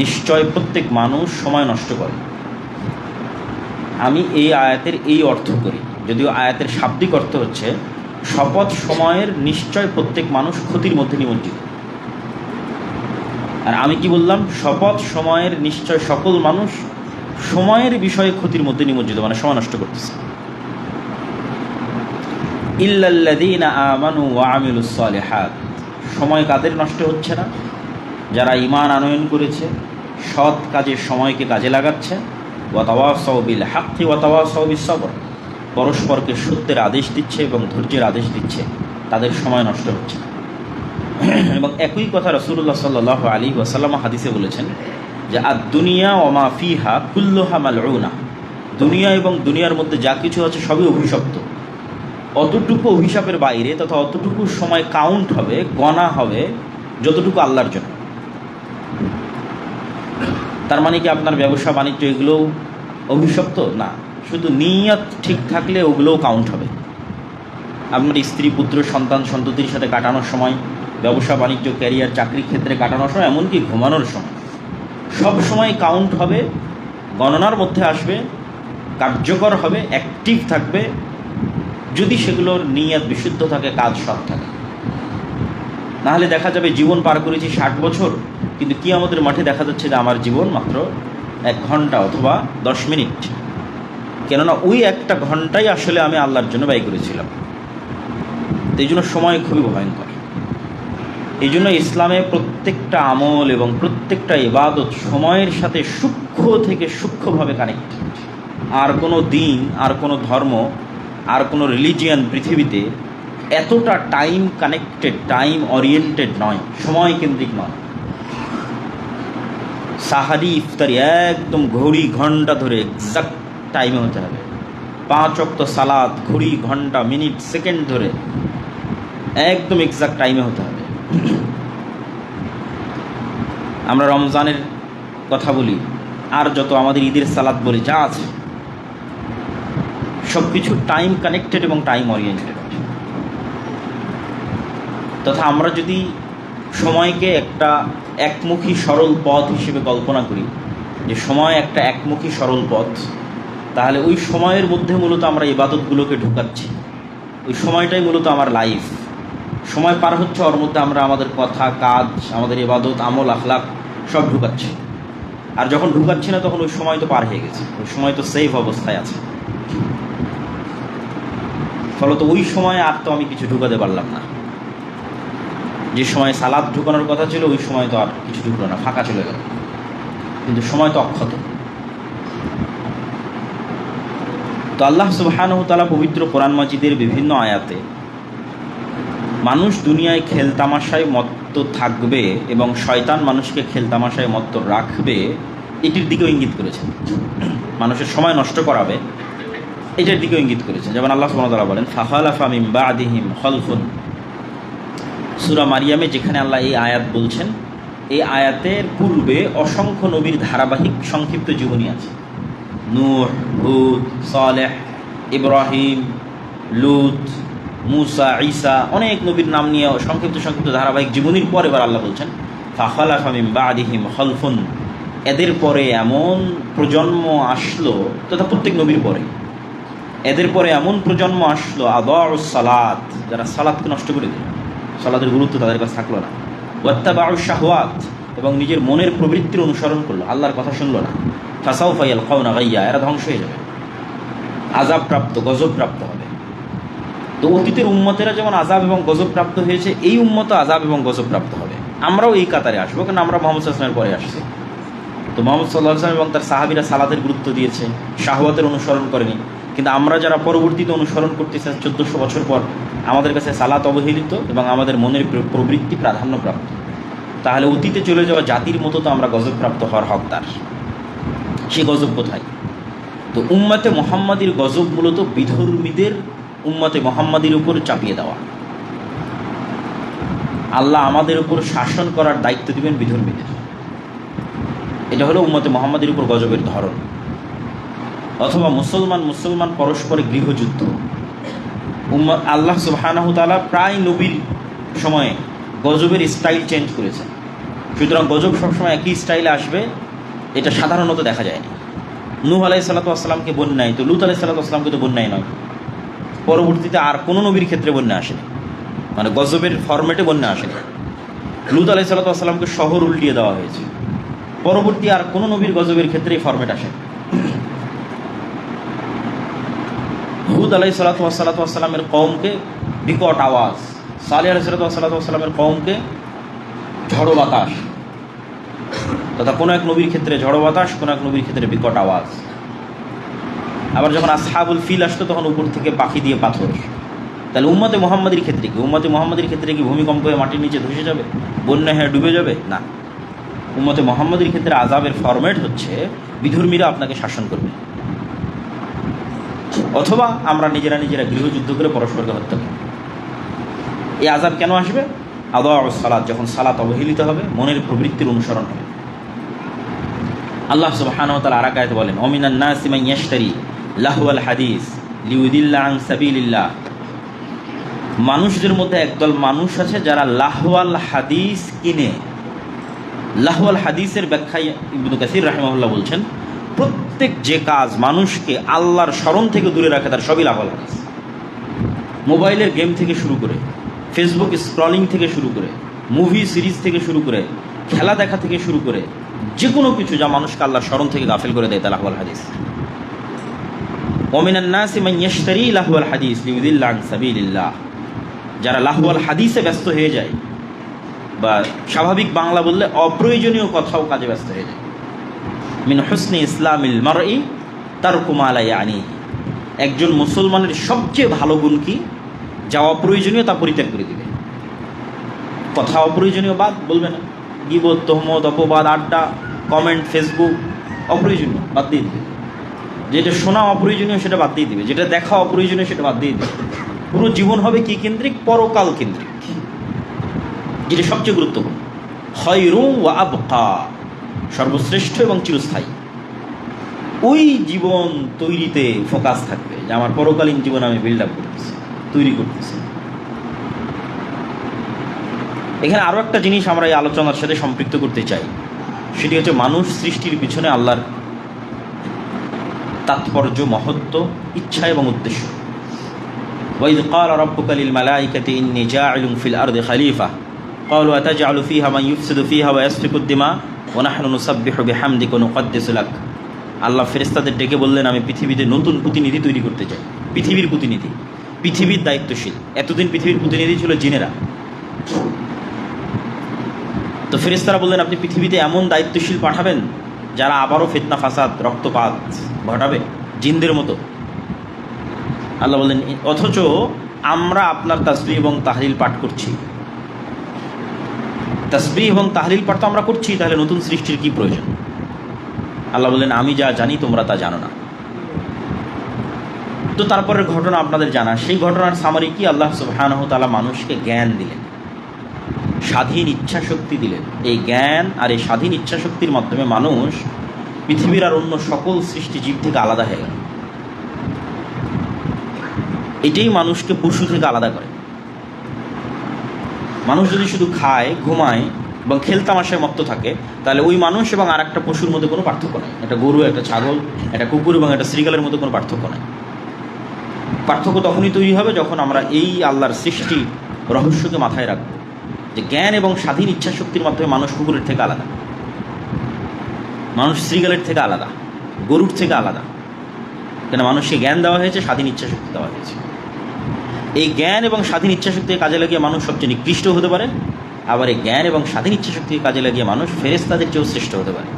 নিশ্চয় প্রত্যেক মানুষ সময় নষ্ট করে। আমি এই আয়াতের এই অর্থ করি, যদিও আয়াতের শাব্দিক অর্থ হচ্ছে শপথ সময়ের নিশ্চয় প্রত্যেক মানুষ ক্ষতির মধ্যে নিমজ্জিত। আর আমি কি বললাম? শপথ সময়ের নিশ্চয় সকল মানুষ সময়ের বিষয়ে ক্ষতির মধ্যে নিমজ্জিত, মানে সময় নষ্ট করতেছে। ইল্লাল্লাযীনা আমানু ওয়া আমিলুস সালিহাত, সময় কাদের নষ্ট হচ্ছে না? যারা ঈমান আনয়ন করেছে, সৎ কাজে সময়কে কাজে লাগাচ্ছে। ওয়া তাওয়াসাউ বিল হাক্কি ওয়া তাওয়াসাউ বিস সবর, পরস্পরকে সত্যের আদেশ দিচ্ছে এবং ধৈর্যের আদেশ দিচ্ছে, তাদের সময় নষ্ট হচ্ছে না। এবং একই কথা রাসূলুল্লাহ সাল্লাল্লাহু আলাইহি ওয়াসাল্লাম হাদিসে বলেছেন যে আদ-দুনিয়া ওয়া মা ফিহা কুল্লুহা মালউনা, দুনিয়া এবং দুনিয়ার মধ্যে যা কিছু আছে সবই অভিশপ্ত। অতটুকু অভিশাপের বাইরে তথা অতটুকু সময় কাউন্ট হবে, গণা হবে যতটুকু আল্লাহর জন্য। তার মানে কি আপনার ব্যবসা বাণিজ্য এগুলোও অভিশপ্ত? না, শুধু নিয়ত ঠিক থাকলে ওগুলোও কাউন্ট হবে। আপনার স্ত্রী, পুত্র, সন্তান, সন্ততির সাথে কাটানোর সময়, ব্যবসা বাণিজ্য, ক্যারিয়ার, চাকরি ক্ষেত্রে কাটানোর সময়, এমনকি ঘুমানোর সময়, সব সময় কাউন্ট হবে, গণনার মধ্যে আসবে, কার্যকর হবে, অ্যাক্টিভ থাকবে, যদি সেগুলোর নিয়ত বিশুদ্ধ থাকে, কাজ সৎ থাকে। নাহলে দেখা যাবে জীবন পার করেছি 60 বছর, কিন্তু কিয়ামতের মাঠে দেখা যাচ্ছে যে আমার জীবন মাত্র 1 ঘন্টা অথবা 10 মিনিট। কেননা ওই একটা ঘন্টাই আসলে আমি আল্লাহর জন্য ব্যয় করেছিলাম। এই জন্য সময় খুবই ভয়ঙ্কর। এই জন্য ইসলামে প্রত্যেকটা আমল এবং প্রত্যেকটা ইবাদত সময়ের সাথে সূক্ষ্ম থেকে সূক্ষ্মভাবে কানেক্টেড। আর কোনো দিন, আর কোনো ধর্ম, আর কোনো রিলিজিয়ান পৃথিবীতে এতটা টাইম কানেক্টেড, টাইম ওরিয়েন্টেড নয়, সময় কেন্দ্রিক নয়। সাহারি, ইফতারি একদম ঘড়ি ঘন্টা ধরে এক্সাক্ট টাইমে হতে হবে। 5 ওয়াক্ত সালাত ঘড়ি ঘন্টা মিনিট সেকেন্ড ধরে একদম এক্সাক্ট টাইমে হতে হবে। আমরা রমজানের কথা বলি, আর যত আমাদের ঈদের সালাত বলি, যা আছে সব কিছু টাইম কানেক্টেড এবং টাইম ওরিয়েন্টেড। তথা আমরা যদি সময়কে একটা একমুখী সরল পথ হিসেবে কল্পনা করি, যে সময় একটা একমুখী সরল পথ, তাহলে ওই সময়ের মধ্যে মূলত আমরা ইবাদতগুলোকে ঢুকাচ্ছি। ওই সময়টাই মূলত আমার লাইফ। সময় পার হচ্ছে, ওর মধ্যে আমরা আমাদের কথা, কাজ, আমাদের ইবাদত, আমল, আখলাক সব ঢুকাচ্ছি। আর যখন ঢুকাচ্ছি না, তখন ওই সময় তো পার হয়ে গেছে, ওই সময় তো সেফ অবস্থায় আছে। ফলত ওই সময় আর তো আমি কিছু ঢুকাতে পারলাম না। যে সময় সালাদ ঢুকানোর কথা ছিল, ওই সময় তো আর কিছু ঢুকলো না, ফাঁকা চলে গেল। কিন্তু সময় তো অক্ষত। তো আল্লাহ সুবহানাহু ওয়া তাআলা পবিত্র কোরআন মাজিদের বিভিন্ন আয়াতে মানুষ দুনিয়ায় খেলতামাশায় মত্ত থাকবে এবং শয়তান মানুষকে খেলতামাশায় মত্ত রাখবে, এটির দিকেও ইঙ্গিত করেছেন। মানুষের সময় নষ্ট করাবে, এটার দিকেও ইঙ্গিত করেছেন। যেমন আল্লাহ সুবহানাহু ওয়া তাআলা বলেন, ফাখালাফা মিন বা'দিহিম খালফুন। সূরা মারিয়ামে যেখানে আল্লাহ এই আয়াত বলছেন, এই আয়াতের পূর্বে অসংখ্য নবীর ধারাবাহিক সংক্ষিপ্ত জীবনী আছে। নূহ, হুদ, সালেহ, ইব্রাহিম, লূত, মুসা, ঈসা, অনেক নবীর নাম নিয়ে সংক্ষিপ্ত ধারাবাহিক জীবনীর পর এবার আল্লাহ বলছেন, ফাখালাফা মিন বা'দিহিম খালফুন, এদের পরে এমন প্রজন্ম আসলো, তথা প্রত্যেক নবীর পরে এদের পরে এমন প্রজন্ম আসলো, আদাউস সালাত, যারা সালাতকে নষ্ট করে দিল, সালাতের গুরুত্ব তাদের কাছে থাকলো না। ওয়াত্তাবাউশ শাহওয়াত, এবং নিজের মনের প্রবৃত্তির অনুসরণ করলো, আল্লাহর কথা শুনলো না। ফাসাউফা ইয়ালকাউনা গাইয়া, এরা ধ্বংস হয়ে যাবে, আযাবপ্রাপ্ত, গজবপ্রাপ্ত হবে। তো অতীতের উম্মতেরা যেমন আযাব এবং গজবপ্রাপ্ত হয়েছে, এই উম্মত আযাব এবং গজবপ্রাপ্ত হবে। আমরাও এই কাতারে আসবো, কারণ আমরা মুহাম্মদ সাল্লাল্লাহু আলাইহি ওয়াসাল্লামের পরে আসছি। তো মুহাম্মদ সাল্লাল্লাহু আলাইহি ওয়াসাল্লাম এবং তার সাহাবীরা সালাতের গুরুত্ব দিয়েছে, শাহওয়াতের অনুসরণ করেনি। কিন্তু আমরা যারা পরবর্তীতে অনুসরণ করতেছি 1400 বছর পর, আমাদের কাছে সালাত অবহেলিত এবং আমাদের মনের প্রবৃত্তি প্রাধান্যপ্রাপ্ত। তাহলে অতীতে চলে যাওয়া জাতির মতো তো আমরা গজবপ্রাপ্ত হওয়ার হকদার। সে গজব কোথায়? তো উম্মতে মুহাম্মাদির গজব মূলত বিধর্মীদের উম্মতে মুহাম্মাদির উপর চাপিয়ে দেওয়া। আল্লাহ আমাদের উপর শাসন করার দায়িত্ব দিবেন বিধর্মীদের। এটা হলো উম্মতে মুহাম্মাদির উপর গজবের ধরন। অথবা মুসলমান পরস্পরে গৃহযুদ্ধ। আল্লাহ সুবহানাহু ওয়া তাআলা প্রায় নবীর সময়ে গজবের স্টাইল চেঞ্জ করেছেন। সুতরাং গজব সবসময় একই স্টাইলে আসবে, এটা সাধারণত দেখা যায়নি। নূহ আলাইহিসসালাতু ওয়াসসালামকে বন্যায়, তো লূত আলাইহিসসালাতু ওয়াসসালামকে তো বন্যায় নয়। পরবর্তীতে আর কোনো নবীর ক্ষেত্রে বন্যা আসেনি, মানে গজবের ফরম্যাটে বন্যা আসেনি। লূত আলাইহিসসালাতু ওয়াসসালামকে শহর উল্টিয়ে দেওয়া হয়েছে, পরবর্তী আর কোনো নবীর গজবের ক্ষেত্রে এই ফরম্যাট আসে। হুদ আলাইহিসসালাতু ওয়াসসালামের কওমকে বিকট আওয়াজ, সালেহ আলাইহিসসালাতু ওয়াসসালামের কওমকে ঝড়ো বাতাস, তথা কোনো এক নবীর ক্ষেত্রে ঝড়ো বাতাস, কোনো এক নবীর ক্ষেত্রে বিকট আওয়াজ। আবার যখন আসহাবুল ফিল আসতো তখন উপর থেকে পাখি দিয়ে পাথর। তাহলে উম্মতে মুহাম্মাদির ক্ষেত্রে কি, উম্মতে মুহাম্মাদির ক্ষেত্রে কি ভূমিকম্প হয়ে মাটির নিচে ধসে যাবে, বন্যা হয়ে ডুবে যাবে? না, উম্মতে মুহাম্মাদির ক্ষেত্রে আযাবের ফরম্যাট হচ্ছে বিধর্মীরা আপনাকে শাসন করবে, অথবা আমরা নিজেরা গৃহযুদ্ধ করে পরস্পরকে হত্যা করি। এই আযাব কেন আসবে? আদাউস সালাত, যখন সালাত অবহেলিত হবে, মনের প্রবৃত্তির অনুসরণ হবে। আল্লাহ সুবহানাহু ওয়া তাআলা আরেক আয়াতে বলেন, ওমিনান নাসি মান ইয়াশতারি লাহওয়াল হাদিস লিউদিল্লা আন সাবিলিল্লাহ। মানুষদের মধ্যে একদল মানুষ আছে যারা লাহওয়াল হাদিস কিনে। লাহওয়াল হাদিসের ব্যাখ্যায় ইবনে কাসির রাহিমাহুল্লাহ বলছেন, প্রত্যেক যে কাজ মানুষকে আল্লাহর স্মরণ থেকে দূরে রাখে তার সবই লাহওয়াল হাদিস। মোবাইলের গেম থেকে শুরু করে, ফেসবুক স্ক্রলিং থেকে শুরু করে, মুভি সিরিজ থেকে শুরু করে, খেলা দেখা থেকে শুরু করে, যে কোনো কিছু যা মানুষকে আল্লাহর স্মরণ থেকে গাফেল করে দেয় তা লাহওয়াল হাদিস। ওমিনান নাসি মান ইয়াশতারি লাহওয়াল হাদিস লিউদিল্লা আন সাবিলিল্লাহ। যারা লাহওয়াল হাদিসে ব্যস্ত হয়ে যায়, বা স্বাভাবিক বাংলা বললে অপ্রয়োজনীয় কথাও কাজে ব্যস্ত হয়ে যায়। মিন হুসনি ইসলামিল মারই তারকু মা লা ইয়ানি। একজন মুসলমানের সবচেয়ে ভালো গুণ কি? যা অপ্রয়োজনীয় তা পরিত্যাগ করে দিবে। কথা অপ্রয়োজনীয় বাদ বলবে না, গীবত, তোহমত, অপবাদ, আড্ডা, কমেন্ট, ফেসবুক অপ্রয়োজনীয় বাদ দিয়ে দিবে। যেটা শোনা অপ্রয়োজনীয় সেটা বাদ দিয়ে দিবে, যেটা দেখা অপ্রয়োজনীয় সেটা বাদ দিয়ে দিবে। পুরো জীবন হবে কি কেন্দ্রিক? পরকাল কেন্দ্রিক, যেটা সবচেয়ে গুরুত্বপূর্ণ। খায়রুন ওয়া আবকা, সর্বশ্রেষ্ঠ এবং চিরস্থায়ী। ওই জীবন তৈরিতে ফোকাস থাকবে যে আমার পরকালীন জীবন আমি বিল্ড আপ করতেছি, তৈরি করতেছি। এখানে আরও একটা জিনিস আমরা এই আলোচনার সাথে সম্পৃক্ত করতে চাই, সেটি হচ্ছে মানুষ সৃষ্টির পিছনে আল্লাহর তাৎপর্য, মহত্ব, ইচ্ছা এবং উদ্দেশ্য। ওয়াইয ক্বালা রাব্বুকা লিল মালাইকাতি ইন্নী জাইলুন ফিল আরদি খলিফা ক্বালু আতাজআলু ফিহা মান ইউফসিদু ফিহা ওয়া ইয়াসফিকু দিমা ওয়া নাহনু নুসাব্বিহু বিহামদিকা ওয়া নুকদ্দিসু লাক। আল্লাহ ফেরেশতাদের ডেকে বললেন, আমি পৃথিবীতে নতুন প্রতিনিধি তৈরি করতে চাই, পৃথিবীর প্রতিনিধি, পৃথিবীর দায়িত্বশীল। এতদিন পৃথিবীর প্রতিনিধি ছিল জিনেরা। তো ফেরেশতারা বললেন, আপনি পৃথিবীতে এমন দায়িত্বশীল পাঠাবেন যারা আবারও ফিতনা, ফাসাদ, রক্তপাত ঘটাবে জিনদের মতো। আল্লাহ বললেন, অথচ আমরা আপনার তাসবিহ এবং তাহলিল পাঠ করছি। তাসবিহ এবং তাহলিল পাঠ তো আমরা করছি, তাহলে নতুন সৃষ্টির কি প্রয়োজন? আল্লাহ বললেন, আমি যা জানি তোমরা তা জানো না। তো তারপরের ঘটনা আপনাদের জানা। সেই ঘটনার সামারি কি? আল্লাহ সুবহানাহু ওয়া তাআলা মানুষকে জ্ঞান দিলেন, স্বাধীন ইচ্ছা শক্তি দিলেন। এই জ্ঞান আর এই স্বাধীন ইচ্ছা শক্তির মাধ্যমে মানুষ পৃথিবীর আর অন্য সকল সৃষ্টি জীব থেকে আলাদা হয়ে গেল। এটাই মানুষকে পশু থেকে আলাদা করে। মানুষ যদি শুধু খায়, ঘুমায় এবং খেলতামাশায় মত্ত থাকে, তাহলে ওই মানুষ এবং আর একটা পশুর মধ্যে কোনো পার্থক্য নেই। একটা গরু, একটা ছাগল, একটা কুকুর এবং একটা শ্রীগালের মধ্যে কোনো পার্থক্য নেই। পার্থক্য তখনই তৈরি হবে যখন আমরা এই আল্লাহর সৃষ্টি রহস্যকে মাথায় রাখবো, যে জ্ঞান এবং স্বাধীন ইচ্ছা শক্তির মাধ্যমে মানুষ কুকুরের থেকে আলাদা, মানুষ শ্রীগালের থেকে আলাদা, গরুর থেকে আলাদা। কেন? মানুষকে জ্ঞান দেওয়া হয়েছে, স্বাধীন ইচ্ছা শক্তি দেওয়া হয়েছে। এই জ্ঞান এবং স্বাধীন ইচ্ছা শক্তিকে কাজে লাগিয়ে মানুষ সবচেয়ে নিকৃষ্ট হতে পারে, আবার এই জ্ঞান এবং স্বাধীন ইচ্ছা শক্তিকে কাজে লাগিয়ে মানুষ ফেরেশতাদের চেয়েও শ্রেষ্ঠ হতে পারে।